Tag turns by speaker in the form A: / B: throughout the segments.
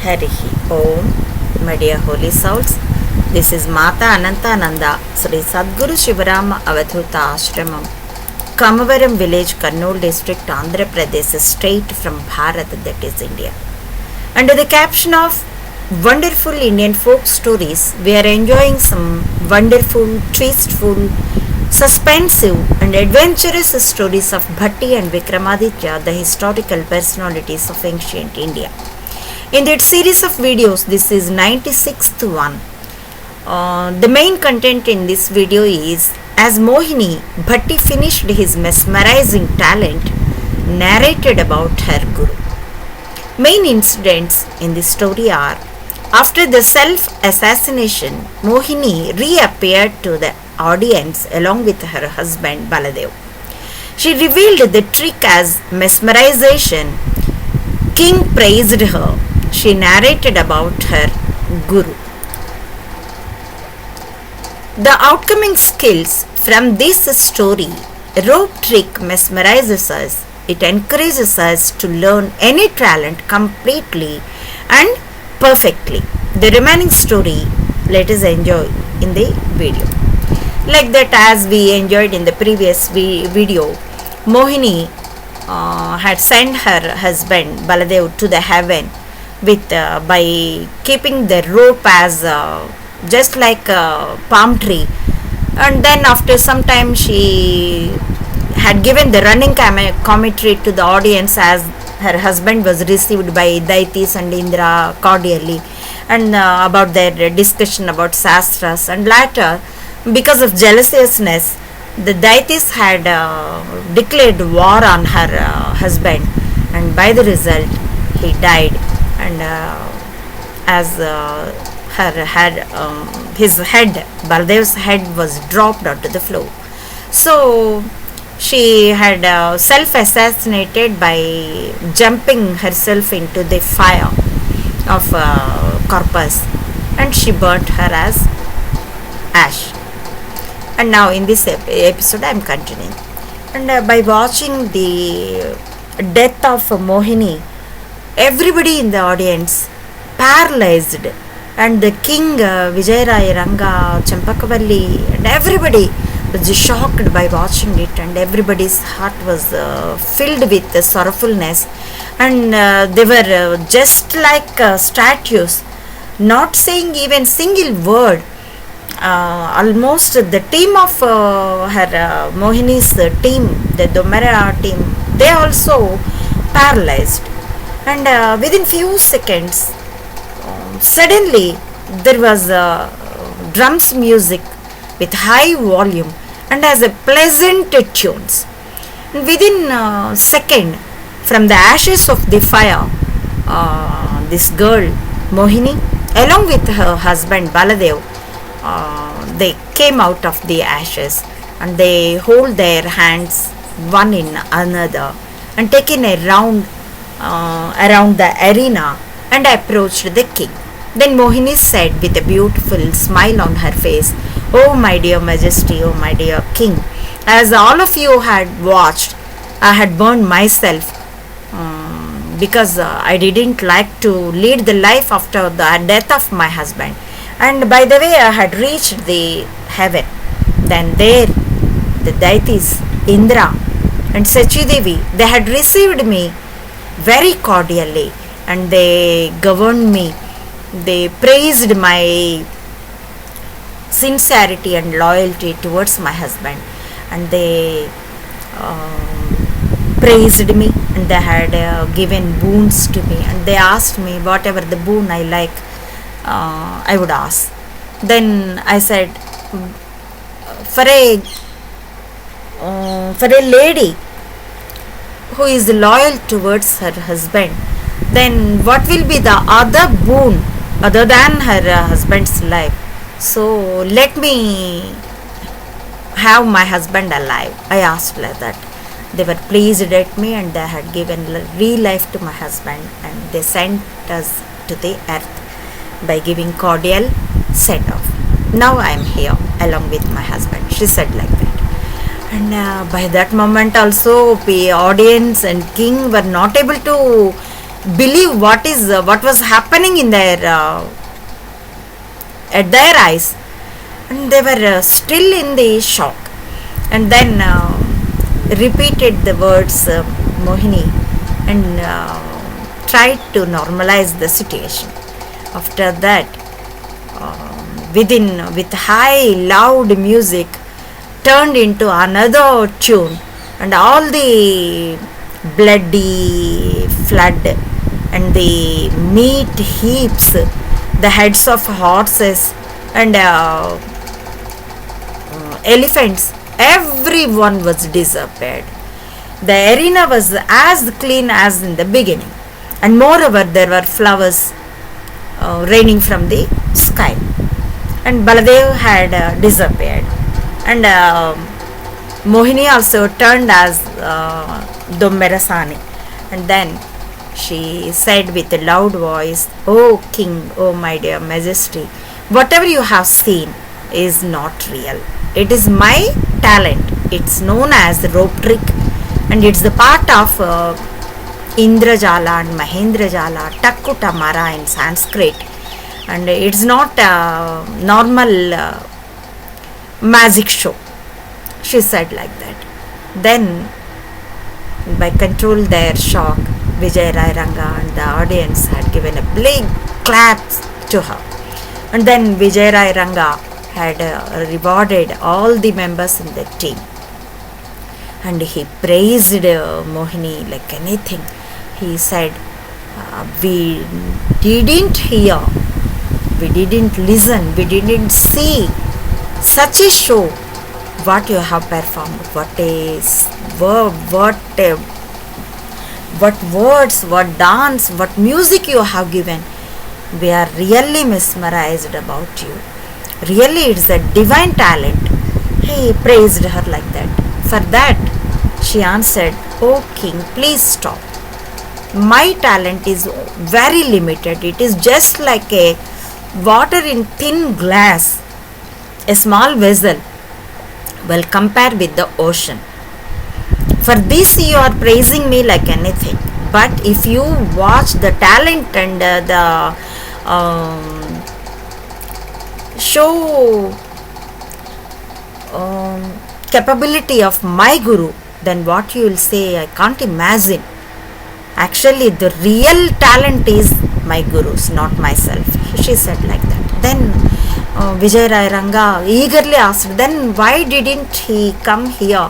A: Harihi Om, my dear holy souls. This is Mata Anantananda, Sri Sadguru Shivarama Avadhuta Ashramam, Kamavaram village, Kurnool district, Andhra Pradesh, state from Bharat, that is India. Under the caption of Wonderful Indian Folk Stories, we are enjoying some wonderful, twistful, suspensive and adventurous stories of Bhatti and Vikramaditya, the historical personalities of ancient India. In that series of videos, this is 96th one. The main content in this video is, as Mohini, Bhatti finished his mesmerizing talent, narrated about her guru. Main incidents in this story are, after the self-assassination, Mohini reappeared to the audience along with her husband Baladev. She revealed the trick as mesmerization. King praised her. She narrated about her guru. The outcoming skills from this story, rope trick mesmerizes us. It encourages us to learn any talent completely and perfectly. The remaining story, let us enjoy in the video. Like that, as we enjoyed in the previous video, Mohini had sent her husband Baladev to the heaven with by keeping the rope as just like a palm tree, and then after some time she had given the running commentary to the audience as her husband was received by Daitis and Indra cordially, and about their discussion about Shastras. And later, because of jealousness, the Daitis had declared war on her husband, and by the result he died, and as her head, his head, Baladev's head was dropped onto the floor. So she had self-assassinated by jumping herself into the fire of corpus, and she burnt her as ash. And now in this episode I am continuing, and by watching the death of Mohini, everybody in the audience paralyzed, and the king Vijayaraya Ranga, Champakavalli, and everybody was shocked by watching it, and everybody's heart was filled with sorrowfulness, and they were just like statues, not saying even single word. Almost the team of her Mohini's team, the Domara team, they also paralyzed, and within few seconds suddenly there was drums music with high volume and as a pleasant tunes. And within a second, from the ashes of the fire, this girl Mohini along with her husband Baladev, they came out of the ashes, and they hold their hands one in another and taken a round around the arena and approached the king. Then Mohini said with a beautiful smile on her face, "Oh my dear majesty, oh my dear king, as all of you had watched, I had burned myself because I didn't like to lead the life after the death of my husband. And by the way, I had reached the heaven. Then there, the deities, Indra and Sachidevi, they had received me very cordially, and they governed me. They praised my sincerity and loyalty towards my husband, and they praised me, and they had given boons to me, and they asked me whatever the boon I like, I would ask." Then I said, for a lady who is loyal towards her husband, then what will be the other boon other than her husband's life? So let me have my husband alive, I asked like that. They were pleased at me, and they had given real life to my husband, and they sent us to the earth by giving cordial send off. Now I am here along with my husband, she said like that. And by that moment also, the audience and king were not able to believe what was happening in their at their eyes, and they were still in the shock, and then repeated the words Mohini, and tried to normalize the situation. After that, with high loud music turned into another tune, and all the bloody flood and the meat heaps, the heads of horses and elephants, everyone was disappeared. The arena was as clean as in the beginning, and moreover there were flowers raining from the sky, and Baladev had disappeared, and Mohini also turned as Dommerasani, and then she said with a loud voice, "Oh King, oh my dear Majesty, whatever you have seen is not real. It is my talent. It's known as rope trick, and it's the part of Indrajala and Mahendrajala, Takkutamara in Sanskrit, and it's not a normal magic show." She said like that. Then, by control their shock, Vijay Rai Ranga and the audience had given a big clap to her. And then Vijay Rai Ranga had rewarded all the members in the team. And he praised Mohini like anything. He said, "We didn't hear, we didn't listen, we didn't see such a show. What you have performed, what words, what dance, what music you have given. We are really mesmerized about you. Really, it's a divine talent." He praised her like that. For that, she answered, "Oh King, please stop. My talent is very limited. It is just like a water in thin glass, a small vessel. Well, compare with the ocean. For this you are praising me like anything. But if you watch the talent and the show capability of my Guru, then what you will say, I can't imagine. Actually, the real talent is my Guru's, not myself." She said like that. Then Vijay Rai Ranga eagerly asked, "Then why didn't he come here?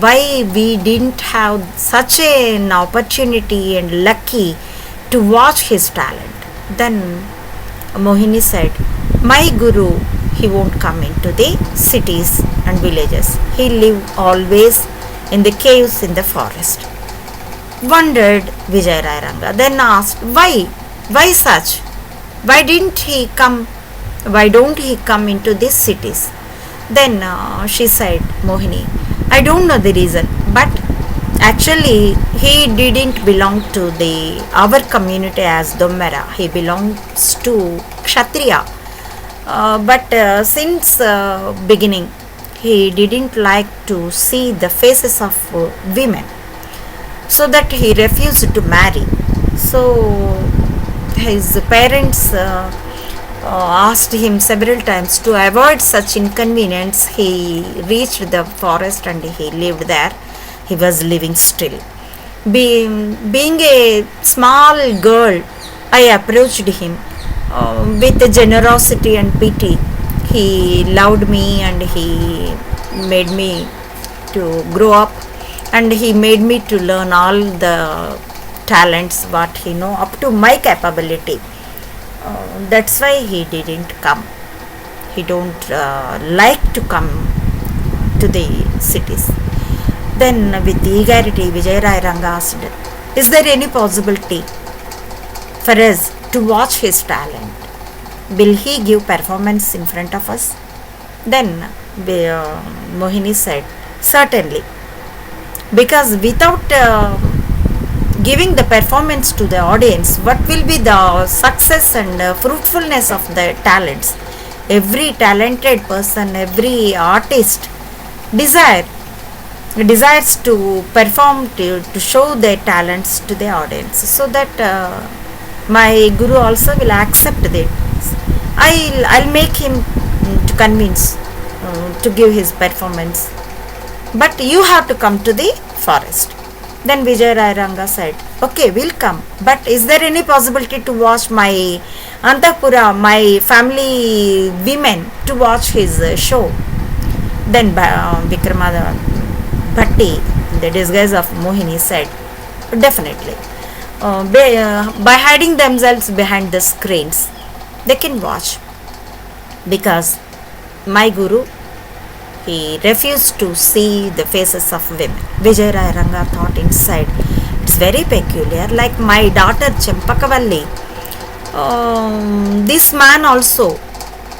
A: Why we didn't have such an opportunity and lucky to watch his talent?" Then Mohini said, "My Guru, he won't come into the cities and villages. He live always in the caves in the forest." Wondered Vijay Rai Ranga. Then asked, "Why? Why such? Why didn't he come? Why don't he come into these cities?" Then she said, Mohini, "I don't know the reason, but actually he didn't belong to our community as Dommera. He belongs to Kshatriya. But since beginning, he didn't like to see the faces of women, so that he refused to marry. So his parents asked him several times to avoid such inconvenience. He reached the forest and he lived there. He was living still. Being a small girl, I approached him with generosity and pity. He loved me and he made me to grow up, and he made me to learn all the talents what he know up to my capability. That's why he didn't come. He don't like to come to the cities." Then with eagerity Vijay Rai Ranga asked, "Is there any possibility for us to watch his talent? Will he give performance in front of us?" Then Mohini said, "Certainly, because without giving the performance to the audience, what will be the success and fruitfulness of the talents? Every talented person, every artist desire desires to perform, to show their talents to the audience, so that my guru also will accept that. I'll make him to convince to give his performance, but you have to come to the forest. Then Vijay Ranga said, okay, we'll come, but is there any possibility to watch my Antapura, my family women, to watch his show? Then Vikramadeva Bhatti, in the disguise of Mohini, said, definitely. By hiding themselves behind the screens, they can watch, because my guru, he refused to see the faces of women. Vijay Ranga thought inside, it's very peculiar, like my daughter Champakavalli. This man also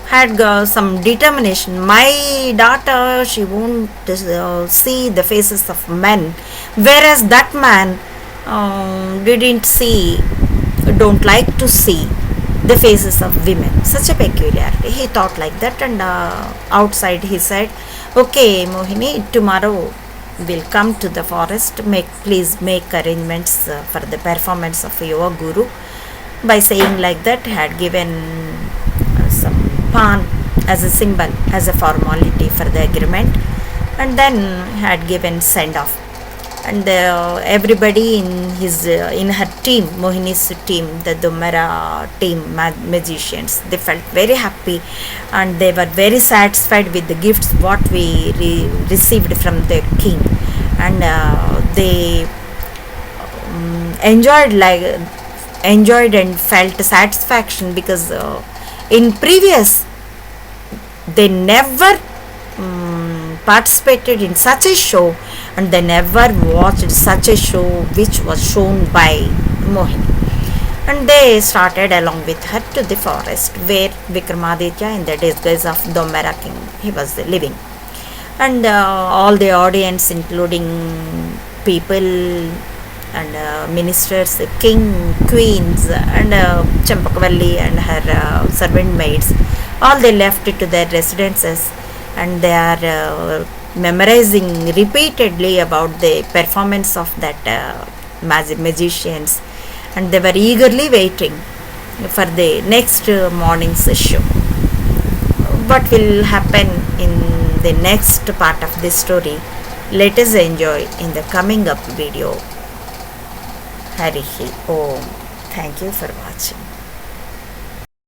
A: had some determination. My daughter, she won't see the faces of men, whereas that man don't like to see the faces of women. Such a peculiarity. He thought like that, and outside he said, okay, Mohini, tomorrow we'll come to the forest. Please make arrangements for the performance of your guru. By saying like that, had given some pan as a symbol, as a formality for the agreement, and then had given send off. And everybody in her team, Mohini's team, the Domara team, magicians, they felt very happy, and they were very satisfied with the gifts what we received from the king, and they enjoyed and felt satisfaction, because in previous they never participated in such a show, and they never watched such a show which was shown by Mohini. And they started along with her to the forest where Vikramaditya, in the disguise of Domara king, he was living. And all the audience, including people and ministers, king, queens, and Champakavalli and her servant maids, all they left to their residences, and they are memorizing repeatedly about the performance of that magicians, and they were eagerly waiting for the next morning's show. What will happen in the next part of this story, let us enjoy in the coming up video. Harihi Om. Thank you for watching.